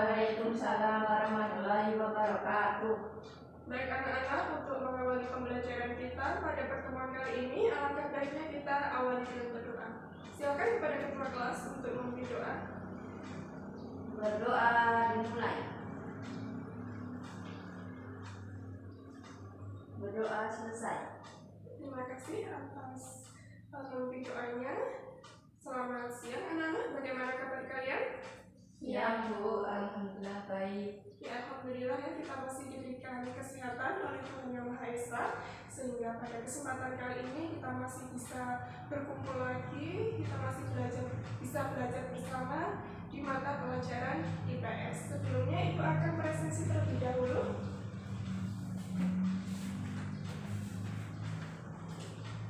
Waalaikumsalam warahmatullahi wabarakatuh. Baik anak-anak, untuk mengawali pembelajaran kita pada pertemuan kali ini, alangkah baiknya kita awali dengan berdoa. Silakan kepada ketua kelas untuk memimpin doa. Berdoa dimulai. Berdoa selesai. Terima kasih atas memimpin doanya. Selamat siang anak-anak, bagaimana kabar kalian? Siang Bu, alhamdulillah baik. Ya, alhamdulillah ya, kita masih diberikan kesehatan oleh Tuhan Yang Maha Esa, sehingga pada kesempatan kali ini kita masih bisa berkumpul lagi, kita masih bisa belajar bersama di mata pelajaran IPS. Sebelumnya Ibu akan presentasi terlebih dahulu.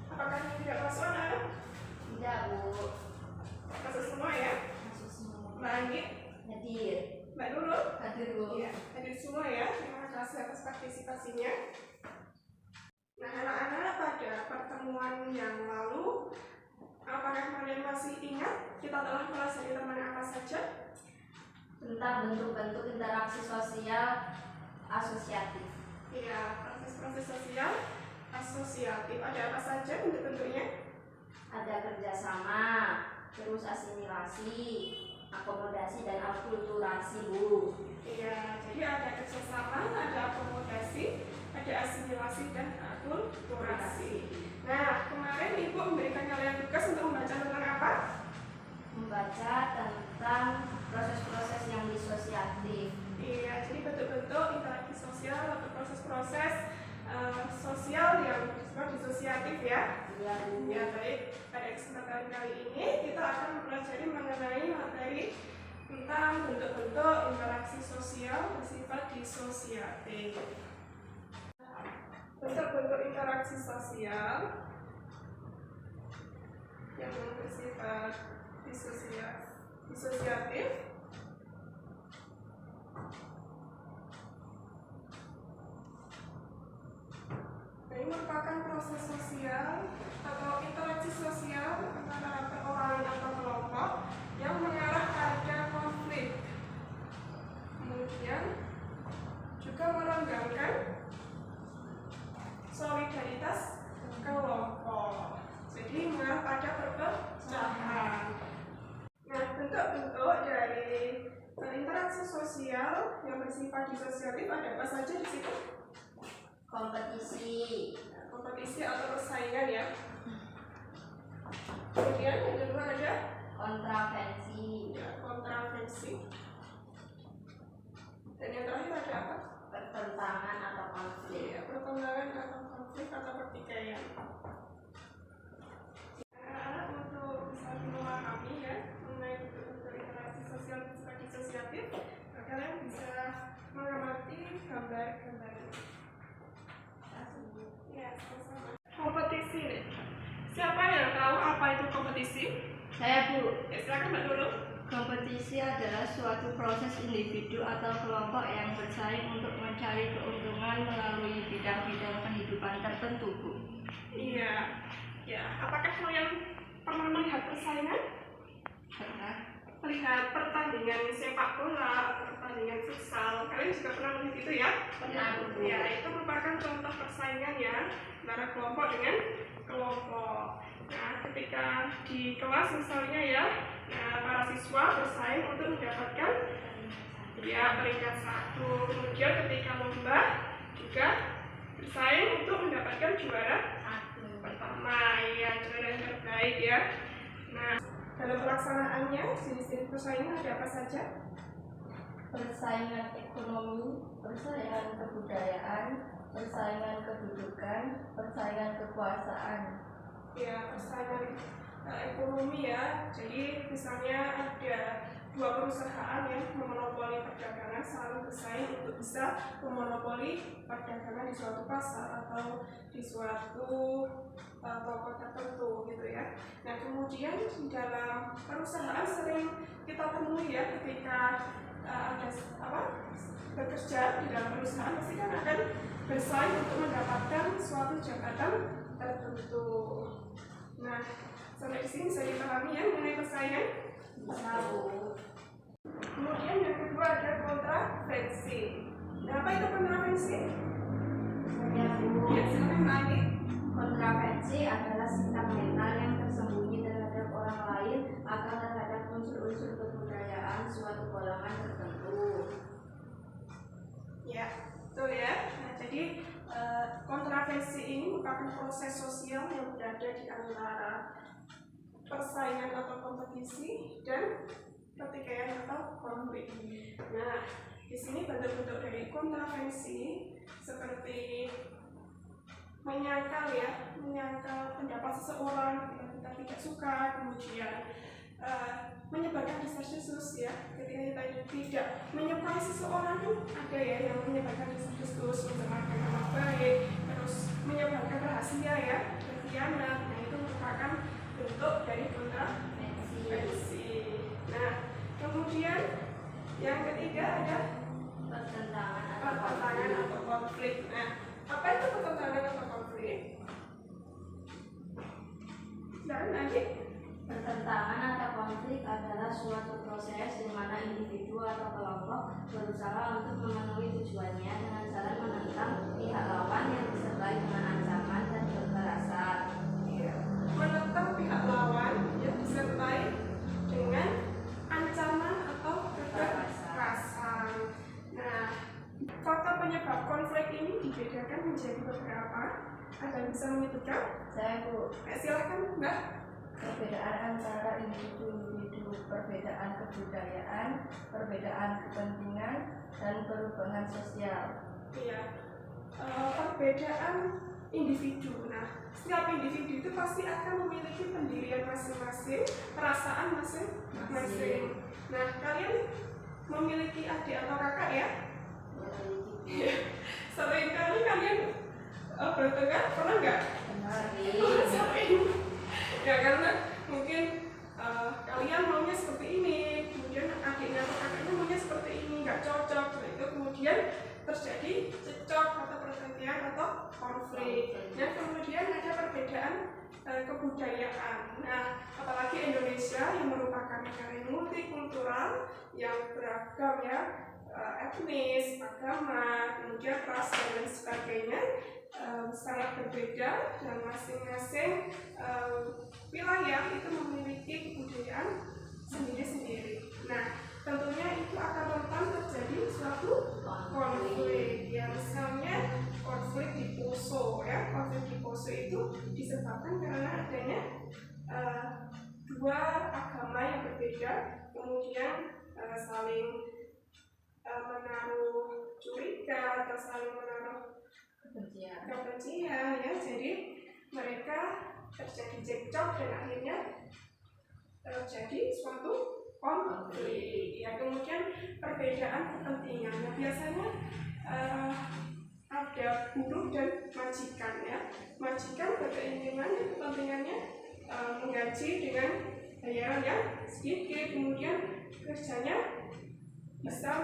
Apakah ini tidak masuk anak? Tidak Bu. Masuk semua ya? Masuk semua. Mbak Anggit? Hadir. Mbak Nurul? Hadir Bu. Iya, hadir semua ya. Terima kasih atas partisipasinya. Nah, anak-anak, pada pertemuan yang lalu, apakah kalian masih ingat kita telah pelajari tentang apa saja? Tentang bentuk-bentuk interaksi sosial asosiatif. Iya, proses-proses sosial asosiatif. Ada apa saja bentuk-bentuknya? Ada kerjasama, terus asimilasi, akomodasi dan akulturasi Bu. Iya, jadi ada kerjasama, ada akomodasi, ada asimilasi dan akulturasi. Nah, kemarin Ibu memberikan kalian tugas untuk membaca tentang apa? Membaca tentang proses-proses yang disosiatif. Iya, jadi bentuk-bentuk interaksi sosial atau proses-proses sosial yang disebut disosiatif ya. Iya Bu. Ya, baik. Pada kesempatan kali ini kita akan mempelajari mengenai materi tentang bentuk-bentuk interaksi sosial bersifat disosiatif. Bentuk-bentuk interaksi sosial yang bersifat disosiatif ini merupakan proses sosial atau interaksi sosial antara perorangan atau kelompok yang mengarah pada konflik, kemudian juga merenggangkan solidaritas kelompok, jadi mengarah pada perpecahan. Nah, bentuk-bentuk dari interaksi sosial yang bersifat disosiatif ada apa saja di situ? Kompetisi atau persaingan ya. Kemudian yang kedua ada kontravensi. Ya, kontravensi. Dan yang terakhir ada apa? Pertentangan atau konflik. Ya, pertentangan atau konflik atau pertikaian. Anak-anak untuk bisa memahami ya mengenai bentuk-bentuk interaksi sosial bersifat disosiatif, kalian bisa mengamati gambar-gambar ini. Ya, sama-sama. Kompetisi. Siapa yang tahu apa itu kompetisi? Saya Bu. Ya, silakan Mbak Nurul. Kompetisi adalah suatu proses individu atau kelompok yang bersaing untuk mencari keuntungan melalui bidang-bidang kehidupan tertentu Bu. Iya. Ya, apakah kalian pernah melihat persaingan? Pernah. Melihat pertandingan sepak bola atau pertandingan futsal, kalian juga pernah melihat itu ya? Pernah Bu. Ya, itu merupakan contoh persaingan ya antara kelompok dengan kelompok. Nah, ketika di kelas misalnya ya, para siswa bersaing untuk mendapatkan ya peringkat 1. Kemudian ketika lomba juga bersaing untuk mendapatkan juara 1 pertama, ya juara yang terbaik ya. Nah, dalam pelaksanaannya jenis-jenis persaingan ada apa saja? Persaingan ekonomi, persaingan kebudayaan, persaingan kedudukan, persaingan kekuasaan. Ya, persaingan ekonomi ya. Jadi misalnya ada dua perusahaan yang memonopoli perdagangan saling bersaing untuk bisa memonopoli perdagangan di suatu pasar atau di suatu toko tertentu gitu ya. Nah, kemudian di dalam perusahaan sering kita temui ya ketika ada bekerja di dalam perusahaan pasti kan akan bersaing untuk mendapatkan suatu jabatan tertentu. Nah, sampai di sini bisa dipahami ya mengenai persaingan. Bisa Bu. Kemudian yang kedua ada Apa itu kontravensi? Ya, Bu. Ya, silakan Mbak Andi. Kontravensi adalah sikap mental yang tersembunyi terhadap orang lain atau terhadap unsur-unsur kebudayaan suatu golongan tertentu. Ya, betul ya. Nah, jadi kontravensi ini merupakan proses sosial yang berada di antara persaingan atau kompetisi dan pertikaian atau konflik. Nah, di sini bentuk-bentuk dari kontravensi seperti menyangkal pendapat seseorang ketika kita tidak suka, kemudian menyebarkan desas-desus ya, ketika kita tidak menyukai seseorang pun ada ya yang menyebarkan desas-desus, mencemarkan nama baik, terus menyebarkan rahasia ya, berkhianat. Nah, itu merupakan bentuk dari kontravensi. Nah, kemudian yang ketiga ada pertentangan atau konflik. Nah, apa itu pertentangan atau konflik? Dan nanti Pertentangan atau konflik adalah suatu proses di mana individu atau kelompok berusaha untuk memenuhi tujuannya dengan cara menentang pihak lawan yang disertai dengan ancaman dan kekerasan. menentang pihak lawan yang disertai dengan ancaman atau kekerasan. Nah, faktor penyebab konflik ini dibedakan menjadi beberapa. Ada yang bisa menyebutkan? Saya, Bu. Silakan Mbak. Perbedaan antara individu-individu, perbedaan kebudayaan, perbedaan kepentingan, dan perubahan sosial. Iya, perbedaan individu. Nah, setiap individu itu pasti akan memiliki pendirian masing-masing, perasaan masing-masing. Nah, kalian memiliki adik atau kakak ya? Seringkali kalian bertengkar, pernah nggak? Sering. Ya, karena mungkin kalian maunya seperti ini, kemudian adiknya atau kakaknya maunya seperti ini, nggak cocok. Nah, itu kemudian terjadi cekcok atau pertikaian atau konflik. Dan kemudian ada perbedaan kebudayaan. Nah, apalagi Indonesia yang merupakan negara yang multikultural, yang beragam ya, etnis, agama, kemudian ras dan lain sebagainya, sangat berbeda, dan masing-masing wilayah itu memiliki kebudayaan sendiri-sendiri. Nah, tentunya itu akan rentan terjadi suatu konflik. Ya, misalnya konflik di Poso ya. Konflik di Poso itu disebabkan karena adanya dua agama yang berbeda, kemudian saling menaruh curiga atau saling menaruh kebencian ya. Jadi mereka terjadi cekcok dan akhirnya terjadi suatu konflik. Ya, kemudian perbedaan kepentingan. Nah, biasanya ada buruh dan majikan ya. Majikan berkeinginan kepentingannya menggaji dengan bayaran yang sedikit, kemudian kerjanya bisa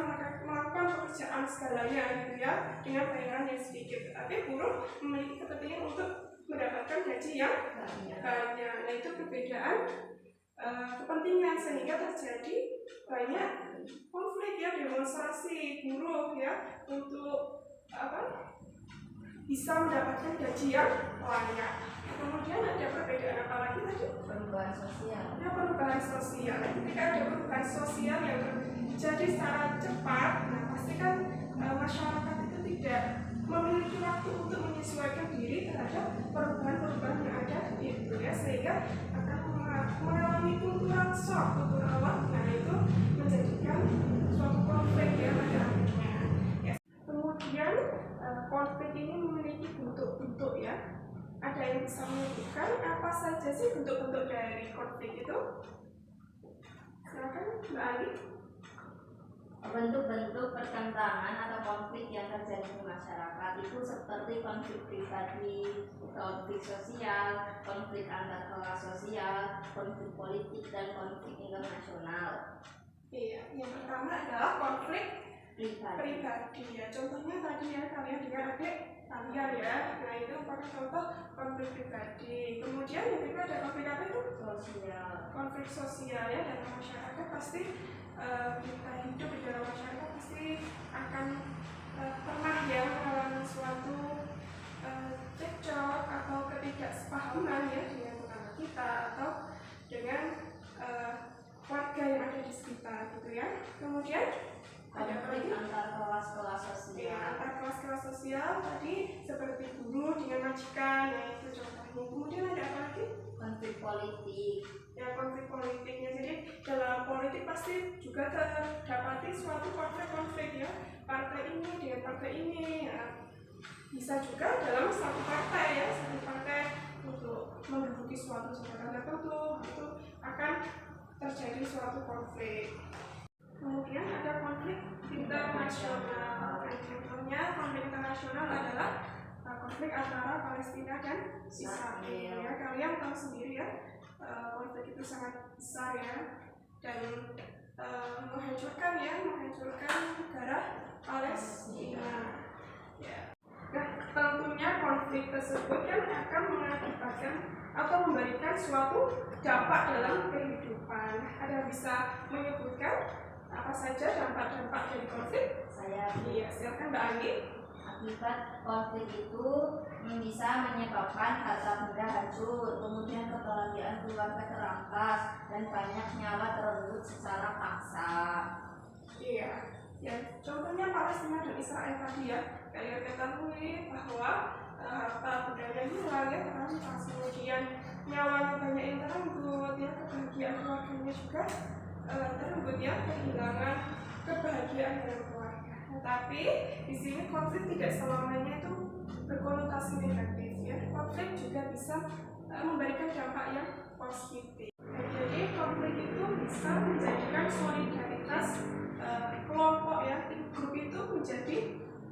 melakukan pekerjaan segalanya gitu ya dengan bayaran yang sedikit. Tapi buruh memiliki kepentingan untuk mendapatkan gaji yang banyak. Nah, itu perbedaan kepentingan sehingga terjadi banyak konflik ya, demonstrasi buruh ya untuk bisa mendapatkan gaji yang layak. Kemudian ada perbedaan apa lagi tadi? Perubahan sosial. Ya, perubahan sosial. Ketika ada perubahan sosial yang terjadi secara cepat, nah pasti kan masyarakat itu tidak memiliki waktu untuk menyesuaikan diri terhadap perubahan-perubahan yang ada itu ya, sehingga akan mengalami kultural shock, kultural shock. Nah, itu menjadikan suatu konflik ya pada akhirnya. Ya. Kemudian konflik ini memiliki bentuk-bentuk ya. Ada yang bisa menyebutkan apa saja sih bentuk-bentuk dari konflik itu? Silakan Mbak Ali. Bentuk-bentuk pertentangan atau konflik yang terjadi di masyarakat itu seperti konflik pribadi, konflik sosial, konflik antar kelas sosial, konflik politik, dan konflik internasional. Iya, yang pertama adalah konflik pribadi ya. Contohnya tadi ya, kalian dengan adik kalian ya. Nah, itu merupakan contoh konflik pribadi. Kemudian yang kedua ada konflik apa itu? Sosial. Konflik sosial ya, dalam masyarakat pasti kita hidup di dalam masyarakat pasti akan Kemudian ada apa lagi? Antar kelas-kelas sosial. Ya, antar kelas-kelas sosial tadi seperti guru dengan majikan, ya itu contohnya. Kemudian ada apa lagi? Konflik politik. Ya, konflik politiknya. Jadi dalam politik pasti juga terdapati suatu konflik-konflik ya, partai ini dengan partai ini ya. Bisa juga dalam satu partai ya, satu partai untuk menduduki suatu jabatan tertentu itu akan terjadi suatu konflik. Kemudian ada konflik internasional. Contohnya konflik internasional adalah konflik antara Palestina dan Israel. Ya, kalian tahu sendiri ya, konflik itu sangat besar ya, dan menghancurkan negara Palestina. Ya. Nah, tentunya konflik tersebut kan akan mengakibatkan atau memberikan suatu dampak dalam kehidupan. Ada bisa menyebutkan apa saja dampak-dampak dari konflik? Iya, silakan Mbak Anggi. Akibat konflik itu bisa menyebabkan harta benda hancur, kemudian kebahagiaan keluarga terampas, dan banyak nyawa terenggut secara paksa. Iya, ya contohnya Palestina dan Israel tadi ya, kalian ketahui bahwa harta bendanya hilang ya, terampas, kemudian nyawanya banyak yang terenggut ya, kebahagiaan keluarganya juga terenggut ya, kehilangan kebahagiaan dalam keluarga. Tapi di sini konflik tidak selamanya itu berkonotasi negatif ya. Konflik juga bisa memberikan dampak yang positif. Jadi konflik itu bisa menjadikan solidaritas kelompok ya, grup itu menjadi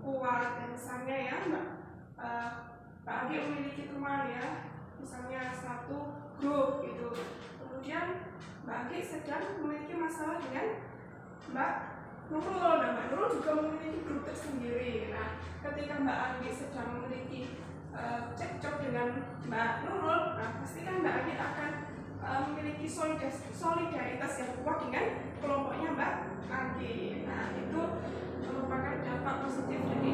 kuat. Dan misalnya ya Mbak Agi memiliki teman ya, misalnya satu grup gitu. Kemudian Mbak Agi sedang memiliki masalah dengan Mbak Nurul, dan Mbak Nurul juga memiliki grup tersendiri. Nah, ketika Mbak Agi sedang memiliki cekcok dengan Mbak Nurul, nah pasti kan Mbak Agi akan memiliki solidaritas yang kuat dengan kelompoknya Mbak Agi. Nah, itu merupakan dampak positif dari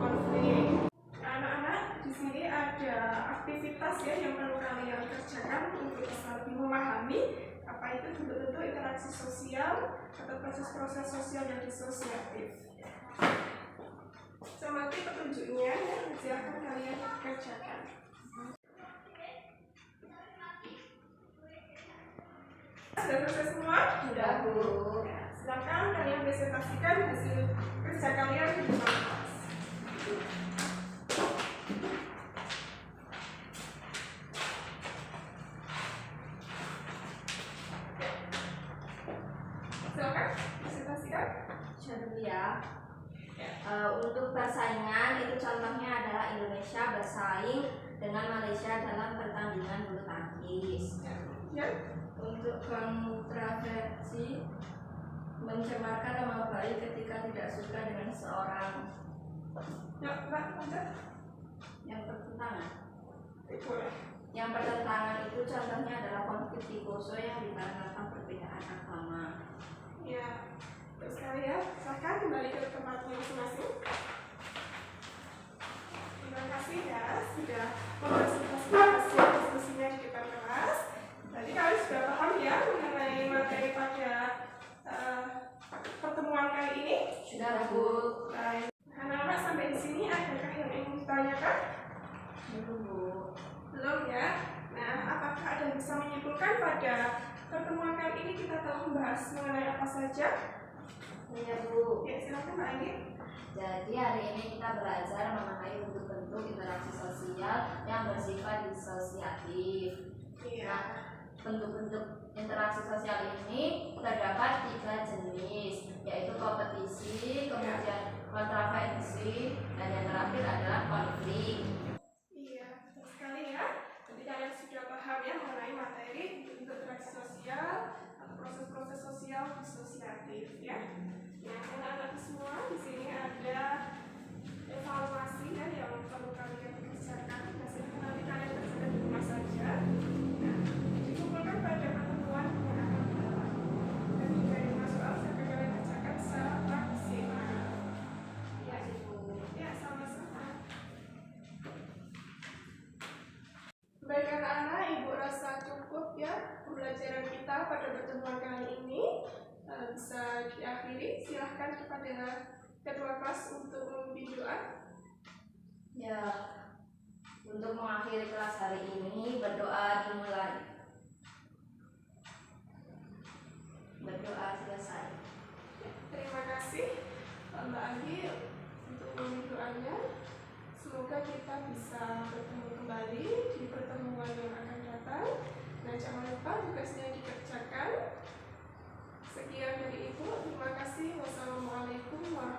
konflik. Anak-anak, di sini ada aktivitas ya yang perlu kalian kerjakan untuk bisa lebih memahami apa itu bentuk-bentuk interaksi sosial atau proses-proses sosial yang disosiatif. Seperti petunjuknya ya, silakan kalian kerjakan. Sudah selesai semua? Sudah, Bu. Ya, silakan kalian presentasikan hasil kerja kalian di depan kelas. Silakan presentasikan. Dulu ya. Untuk persaingan itu contohnya adalah Indonesia bersaing dengan Malaysia dalam pertandingan bulu tangkis. Ya. Untuk kontroversi mencemarkan nama baik ketika tidak suka dengan seorang. Ya, Mbak, lanjut. Yang bertentangan. Boleh. Yang bertentangan itu contohnya adalah konflik di Poso yang dikarenakan perbedaan agama. Ya, terus sekali ya, silahkan kembali ke tempatnya masing-masing. Terima kasih ya, sudah mempresentasikan hasil diskusinya di depan kelas. Tadi kalian sudah paham ya mengenai materi pada pertemuan kali ini? Sudah, Bu. Baik. Anak-anak sampai di sini adakah yang ingin ditanyakan? Belum, Bu. Belum ya. Nah, apakah ada yang bisa menyimpulkan pada pertemuan kali ini kita telah membahas mengenai apa saja? Iya, Bu. Ya, silakan Mbak Anggi. Jadi hari ini kita belajar mengenai bentuk-bentuk interaksi sosial yang bersifat disosiatif. Iya. Nah, bentuk-bentuk interaksi sosial ini terdapat 3 jenis, yaitu kompetisi, kemudian kontravensi, dan yang terakhir adalah konflik. Iya, betul sekali ya. Jadi kalian sudah paham ya mengenai materi bentuk interaksi sosial atau proses-proses sosial disosiatif ya. Nah, anak-anak semua di sini ada evaluasi ya yang perlu kalian kerjakan. Hasilnya nanti kalian kerjakan di rumah saja. Nah, dikumpulkan pada pertemuan yang akan datang. Dan jika ada masalah, silakan kalian kerjakan secara maksimal. Ya, ya sama-sama. Baik anak-anak, Ibu rasa cukup ya pembelajaran kita pada pertemuan kali ini. bisa diakhiri. Silahkan kepada ketua kelas untuk memimpin doa. Ya, untuk mengakhiri kelas hari ini berdoa dimulai. Berdoa selesai. Terima kasih Mbak Agi untuk memimpin doanya. Semoga kita bisa bertemu kembali di pertemuan yang akan datang. Dan jangan lupa tugasnya dikerjakan. Sekian dari Ibu. Terima kasih. Wassalamualaikum warahmatullahi wabarakatuh.